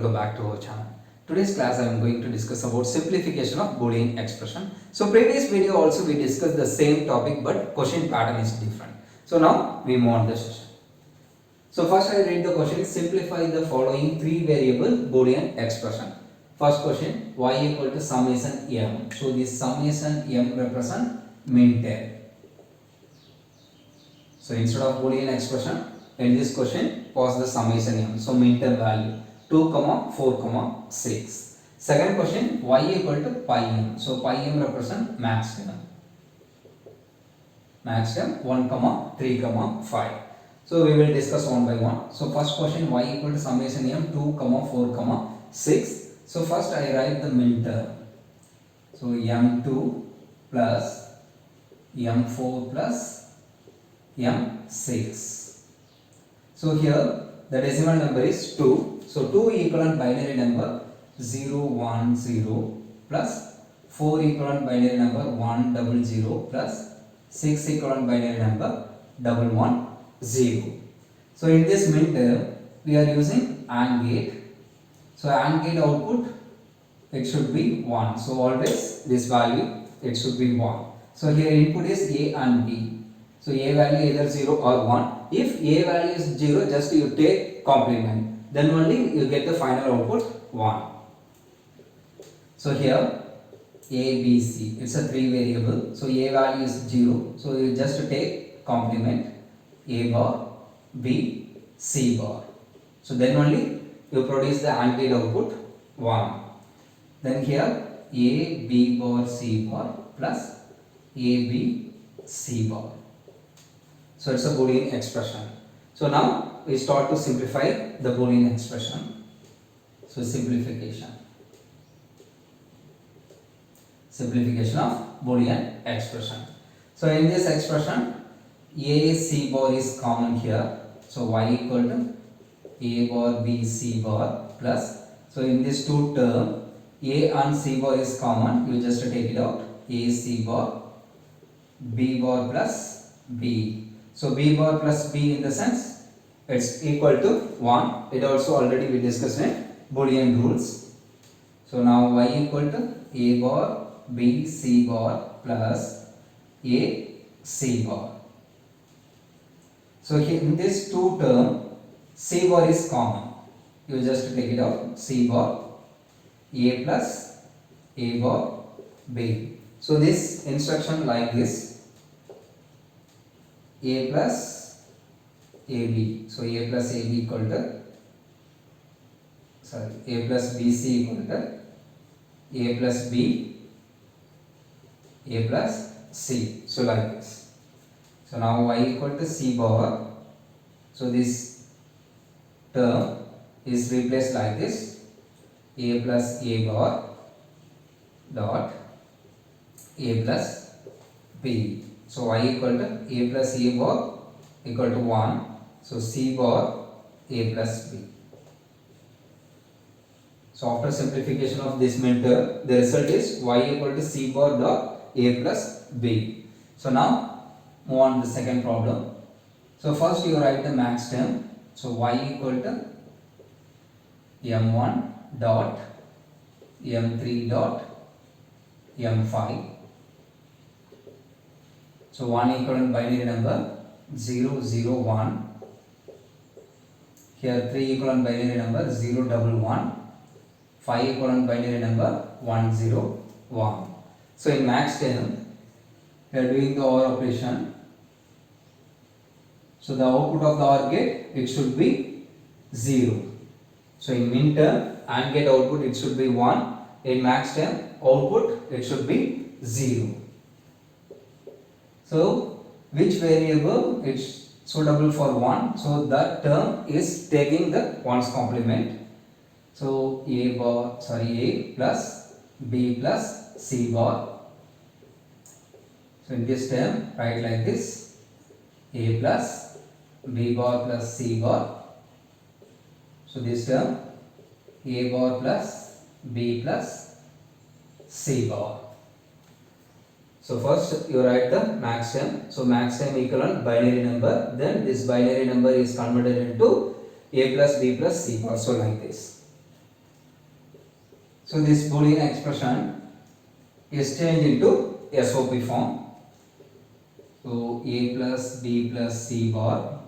Welcome back to our channel. Today's class I am going to discuss about simplification of Boolean expression. So previous video also we discussed the same topic but question pattern is different. So now we move on the session. So first I read the question, simplify the following three variable Boolean expression. First question, y equal to summation m. So this summation m represent minterm. So instead of Boolean expression, in this question pass the summation m. So minterm value 2, 4, 6. Second question, y equal to pi m. So pi m represent maximum. Maximum 1, 3, 5. So we will discuss one by one. So first question, y equal to summation m 2, 4, 6. So first I write the minterm. So m2 plus m4 plus m6. So here the decimal number is 2. So 2 equivalent binary number 0, 1, 0 plus 4 equivalent binary number 1, 0, 0 plus 6 equivalent binary number 1, 1, 0. So in this minterm we are using AND gate. So AND gate output it should be 1. So always this value it should be 1. So here input is A and B. So A value either 0 or 1. If A value is 0, just you take complement. Then only you get the final output 1. So here A, B, C. It's a 3 variable. So A value is 0. So you just take complement A bar, B, C bar. So then only you produce the AND gate output 1. Then here A, B bar, C bar plus A, B, C bar. So it's a Boolean expression. So now we start to simplify the Boolean expression. So simplification. Simplification of Boolean expression. So in this expression, A, C bar is common here. So y equal to A bar, B, C bar plus. So in this two term, A and C bar is common. You just take it out. A, C bar, B bar plus B. So B bar plus B in the sense it's equal to 1. It also already we discussed in Boolean rules. So now y equal to A bar, B, C bar plus A, C bar. So here in this two term, C bar is common. You just take it out. C bar, A plus A bar, B. So this instruction like this. A plus AB. So A plus AB equal to A plus BC equal to A plus B, A plus C. So like this. So now y equal to C bar. So this term is replaced like this. A plus A bar dot A plus B. So y equal to A plus A bar equal to 1. So C bar A plus B. So after simplification of this minterm, the result is y equal to C bar dot A plus B. So now move on to the second problem. So first you write the max term. So y equal to m1 dot m3 dot m5. So 1 equivalent binary number 0, 0, 1. Here 3 equivalent binary number 0, 1, 1. 5 equivalent binary number 1, 0, 1. So in max term, we are doing the OR operation. So the output of the OR gate it should be 0. So in min term, AND gate output it should be 1. In max term, output it should be 0. So which variable is suitable for 1? So that term is taking the 1's complement. So A plus B plus C bar. So in this term write like this. A plus B bar plus C bar. So this term A bar plus B plus C bar. So first you write the max term. So max term equivalent binary number. Then this binary number is converted into A plus B plus C also like this. So this Boolean expression is changed into SOP form. So a plus b plus c bar.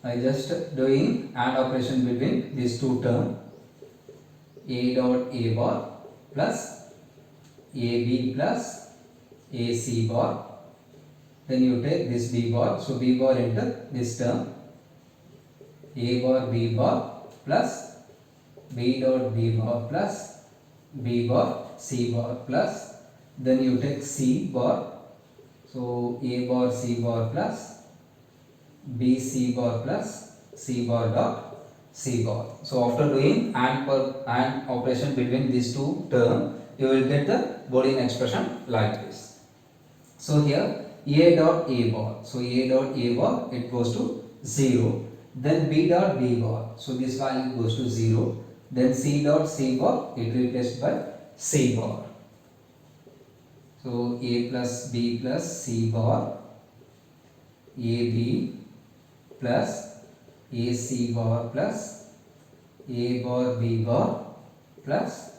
I just doing AND operation between these two terms. A dot a bar plus ab plus ac bar. Then you take this b bar. So b bar into this term. A bar b bar plus b dot b bar plus b bar c bar plus, then you take c bar. So a bar c bar plus b c bar plus c bar dot c bar. So after doing AND operation between these two terms, you will get the Boolean expression like this. So here a dot a bar. So a dot a bar, it goes to 0. Then b dot b bar. So this value goes to 0. Then c dot c bar, it replaced by c bar. So a plus b plus c bar, ab plus ac bar plus a bar b bar plus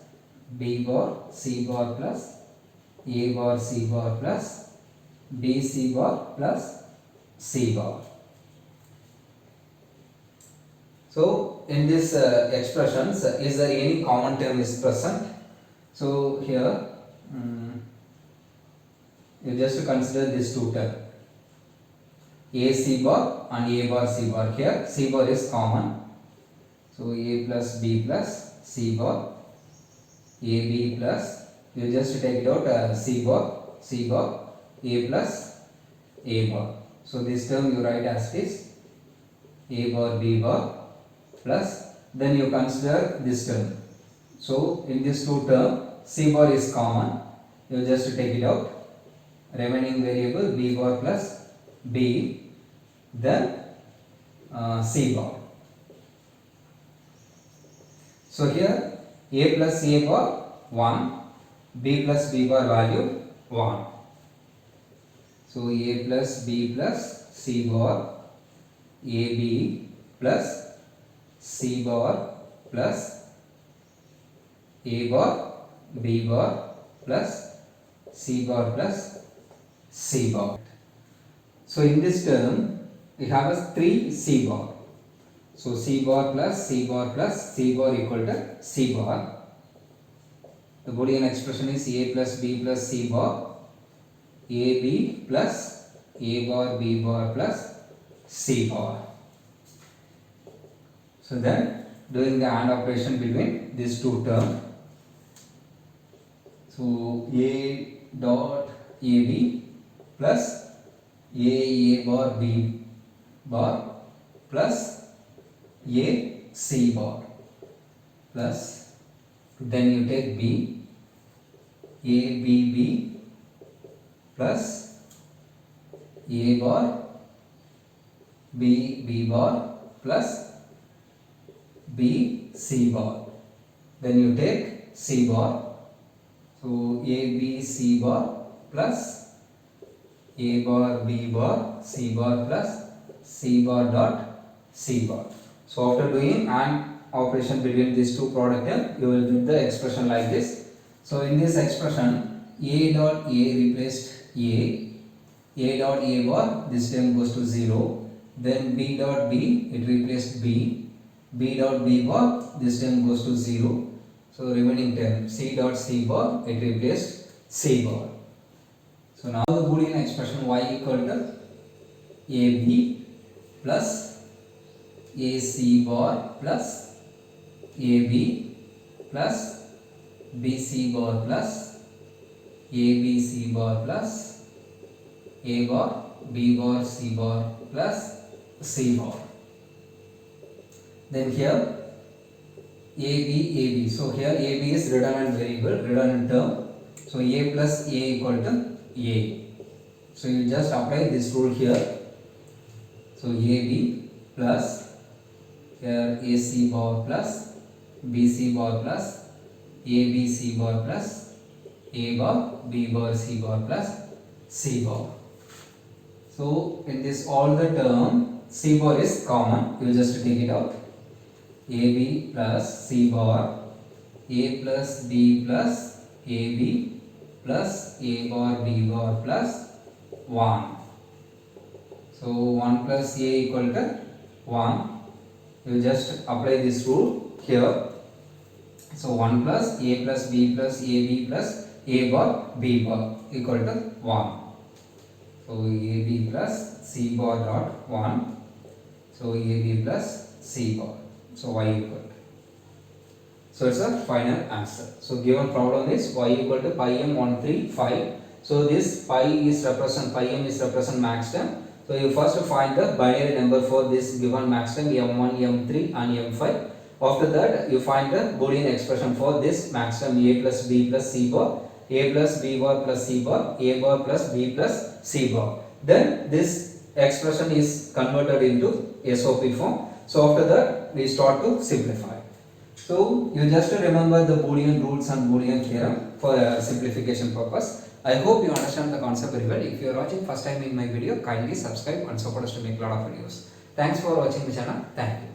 b bar c bar plus a bar c bar plus b c bar plus c bar. So in this expressions, is there any common term is present? So here you just consider these two terms, a c bar and a bar c bar. Here c bar is common. So a plus b plus c bar, a b plus, you just take it out, c bar, a plus a bar. So this term you write as this a bar b bar plus, then you consider this term. So in this two term, c bar is common, you just take it out. Remaining variable b bar plus b, then c bar. So here a plus a bar 1, b plus b bar value 1. So a plus b plus c bar, ab plus c bar plus a bar b bar plus c bar plus c bar. So in this term we have a 3 c bar. So c bar plus c bar plus c bar equal to c bar. The Boolean expression is a plus b plus c bar, ab plus a bar b bar plus c bar. So then doing the AND operation between these two terms. So a dot ab plus a bar b bar plus a c bar plus, then you take b, a b b plus a bar b b bar plus b c bar, then you take c bar. So a b c bar plus a bar b bar c bar plus c bar dot c bar. So after doing AND operation between these two product terms, you will get the expression like this. So in this expression, a dot a replaced a dot a bar, this term goes to 0. Then b dot b, it replaced b dot b bar, this term goes to 0. So remaining term c dot c bar, it replaced c bar. So now the Boolean expression y equal to ab plus ac bar plus ab plus bc bar plus abc bar plus a bar b bar c bar plus c bar. Then here ab. So here ab is redundant variable, redundant term. So a plus a equal to a. So you just apply this rule here. So ab plus here ac bar plus bc bar plus abc bar plus a bar b bar c bar plus c bar. So in this all the term c bar is common, you just take it out. ab plus c bar a plus b plus ab plus a bar b bar plus 1. So 1 plus a equal to 1. You just apply this rule here. So 1 plus a plus b plus ab plus a bar b bar equal to 1. So ab plus c bar dot 1. So ab plus c bar. So y equal to. So it's a final answer. So given problem is y equal to pi m 135. So this pi m is represent maxterm. So you first find the binary number for this given maxterm m1, m3 and m5. After that you find the Boolean expression for this maxterm a plus b plus c bar, a plus b bar plus c bar, a bar plus b plus c bar. Then this expression is converted into SOP form. So after that we start to simplify. So you just remember the Boolean rules and Boolean theorem for simplification purpose. I hope you understand the concept very well. If you are watching first time in my video, kindly subscribe and support us to make a lot of videos. Thanks for watching the channel. Thank you.